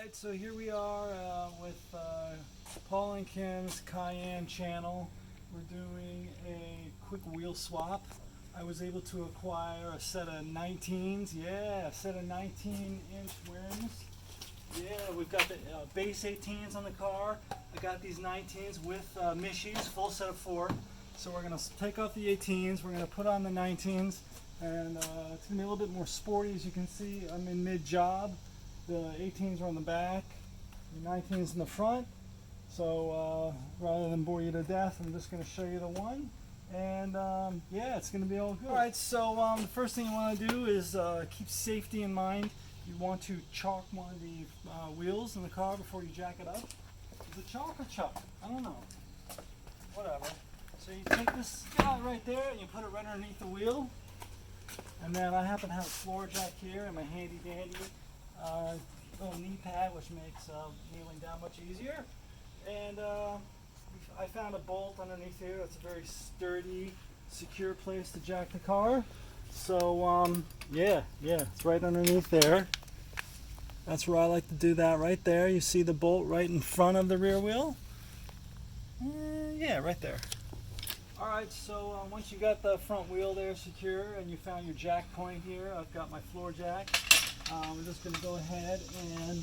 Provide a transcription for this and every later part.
Alright, so here we are with Paul and Kim's Cayenne channel. We're doing a quick wheel swap. I was able to acquire a set of 19s, a set of 19-inch rims. Yeah, we've got the base 18s on the car. I got these 19s with Mishies, full set of 4. So we're going to take off the 18s, we're going to put on the 19s, and it's going to be a little bit more sporty. As you can see, I'm in mid-job. The 18s are on the back, the 19s in the front. So rather than bore you to death, I'm just going to show you the one. And yeah, it's going to be all good. Alright, so the first thing you want to do is keep safety in mind. You want to chalk one of the wheels in the car before you jack it up. Is it chalk or chuck? I don't know. Whatever. So you take this guy right there and you put it right underneath the wheel. And then I happen to have a floor jack here and my handy dandy little knee pad, which makes kneeling down much easier. And I found a bolt underneath here. That's a very sturdy, secure place to jack the car. So yeah, it's right underneath there. That's where I like to do that, right there. You see the bolt right in front of the rear wheel? Yeah, right there. Alright, so once you got the front wheel there secure and you found your jack point here, I've got my floor jack. We're just going to go ahead and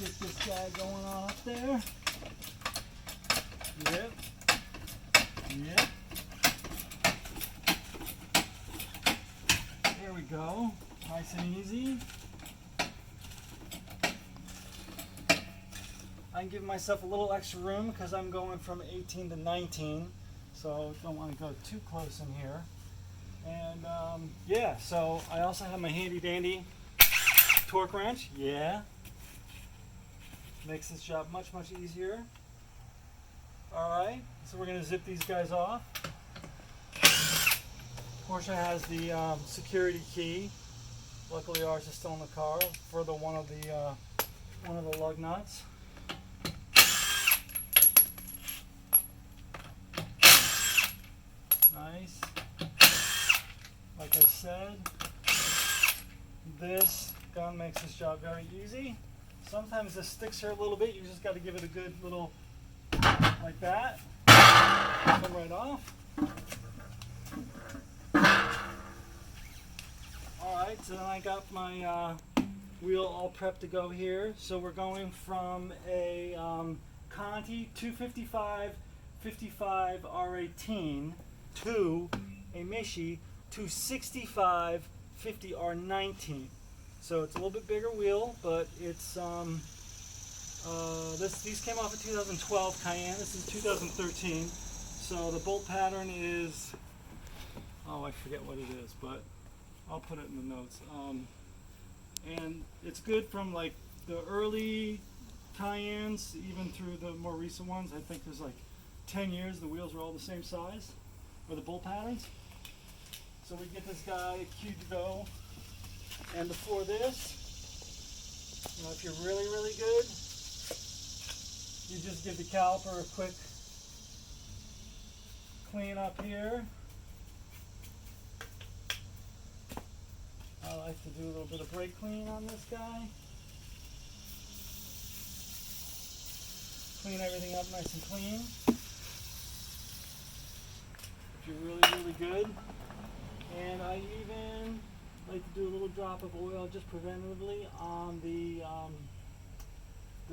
get this guy going on up there. Yep. There we go. Nice and easy. I'm giving myself a little extra room because I'm going from 18 to 19, so don't want to go too close in here. And yeah, so I also have my handy dandy torque wrench. Yeah, makes this job much easier. Alright, so we're going to zip these guys off. Porsche has the security key. Luckily ours is still in the car for the one of the lug nuts. Nice. Like I said, this gun makes this job very easy. Sometimes this sticks here a little bit. You just got to give it a good little, like that. Come right off. Alright, so then I got my wheel all prepped to go here. So we're going from a Conti 255 55 R18 to a Mishi 265 50 R19. So it's a little bit bigger wheel, but it's these came off a 2012 Cayenne. This is 2013. So the bolt pattern is, oh, I forget what it is, but I'll put it in the notes. And it's good from like the early Cayennes even through the more recent ones. I think there's like 10 years the wheels were all the same size, or the bolt patterns. So we get this guy cued to go. And before this, you know, if you're really good, you just give the caliper a quick clean up here. I like to do a little bit of brake clean on this guy. Clean everything up nice and clean. If you're really good. And I even like to do a little drop of oil just preventatively on the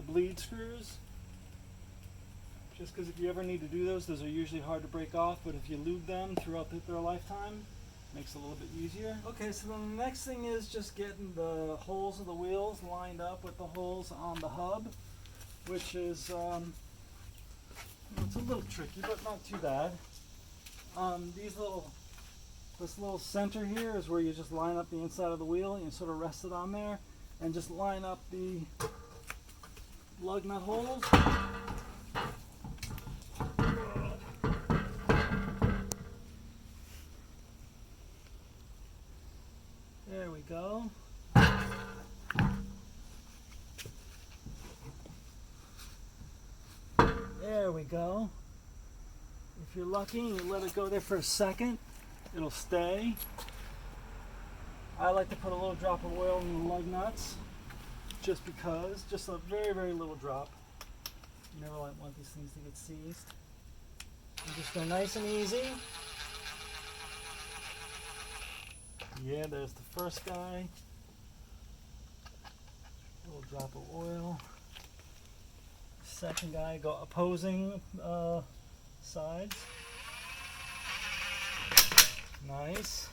bleed screws. Just because if you ever need to do those are usually hard to break off, but if you lube them throughout their lifetime, it makes it a little bit easier. Okay, so then the next thing is just getting the holes of the wheels lined up with the holes on the hub, which is it's a little tricky, but not too bad. This little center here is where you just line up the inside of the wheel and you sort of rest it on there and just line up the lug nut holes. There we go. There we go. If you're lucky and you let it go there for a second, it'll stay. I like to put a little drop of oil in the lug nuts. just because, just a very, very little drop. You never want these things to get seized. And just go nice and easy. Yeah, there's the first guy. A little drop of oil. Second guy, go opposing sides. Nice.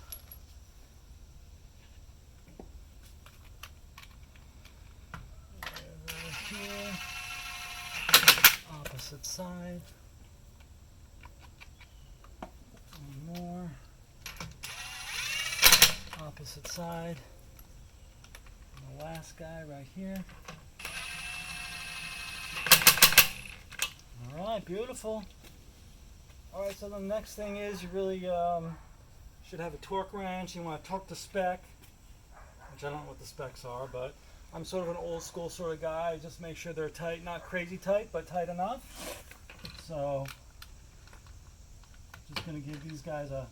Over here. Opposite side. One more. Opposite side. And the last guy right here. Alright, beautiful. Alright, so the next thing is you really should have a torque wrench. You want to torque the spec, which I don't know what the specs are, but I'm sort of an old school sort of guy. I just make sure they're tight, not crazy tight, but tight enough. So, just going to give these guys a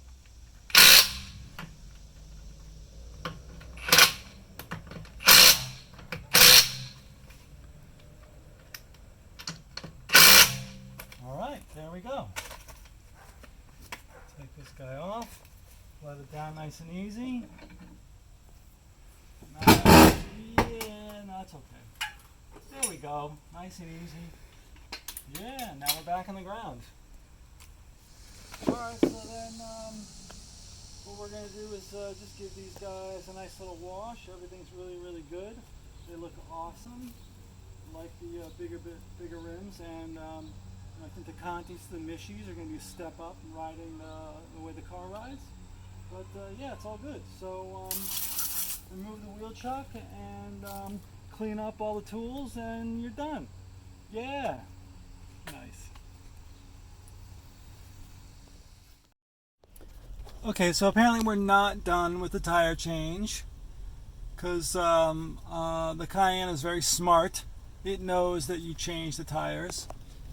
there we go. Take this guy off, let it down nice and easy. Yeah, no, it's okay. There we go, nice and easy. Yeah, now we're back on the ground. Alright, so then what we're going to do is just give these guys a nice little wash. Everything's really, really good. They look awesome. I like the bigger rims, and I think the Contis, the Mishis are going to be a step up in riding the way the car rides. But yeah, it's all good. So remove the wheel chuck and clean up all the tools and you're done. Yeah, nice. Okay, so apparently we're not done with the tire change because the Cayenne is very smart. It knows that you change the tires.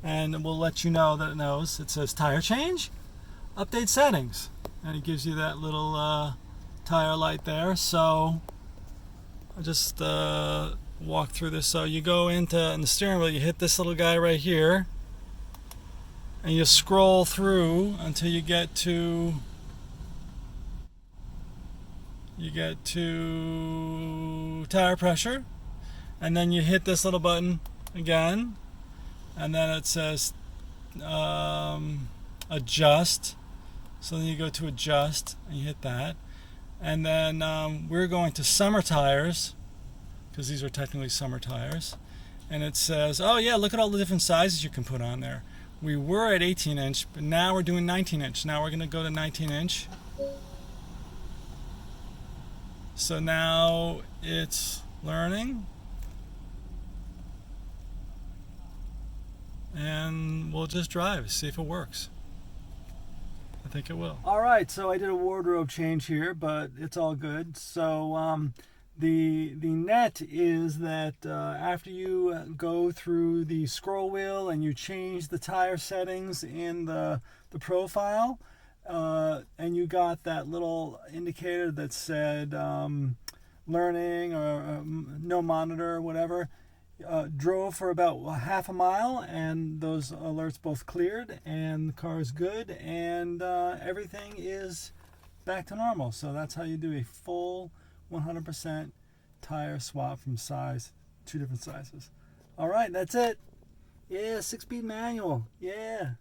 And it will let you know that it knows. It says tire change, update settings, and it gives you that little tire light there. So I'll just walk through this. So you go in the steering wheel, you hit this little guy right here, and you scroll through until you get to tire pressure, and then you hit this little button again. And then it says adjust. So then you go to adjust and you hit that. And then we're going to summer tires because these are technically summer tires. And it says, oh yeah, look at all the different sizes you can put on there. We were at 18 inch, but now we're doing 19 inch. Now we're going to go to 19 inch. So now it's learning. And we'll just drive, see if it works. I think it will. All right, so I did a wardrobe change here, but it's all good. So the net is that after you go through the scroll wheel and you change the tire settings in the profile, and you got that little indicator that said learning or no monitor or whatever, drove for about half a mile and those alerts both cleared and the car is good and everything is back to normal. So that's how you do a full 100% tire swap from two different sizes. All right, that's it. Yeah, 6-speed manual. Yeah.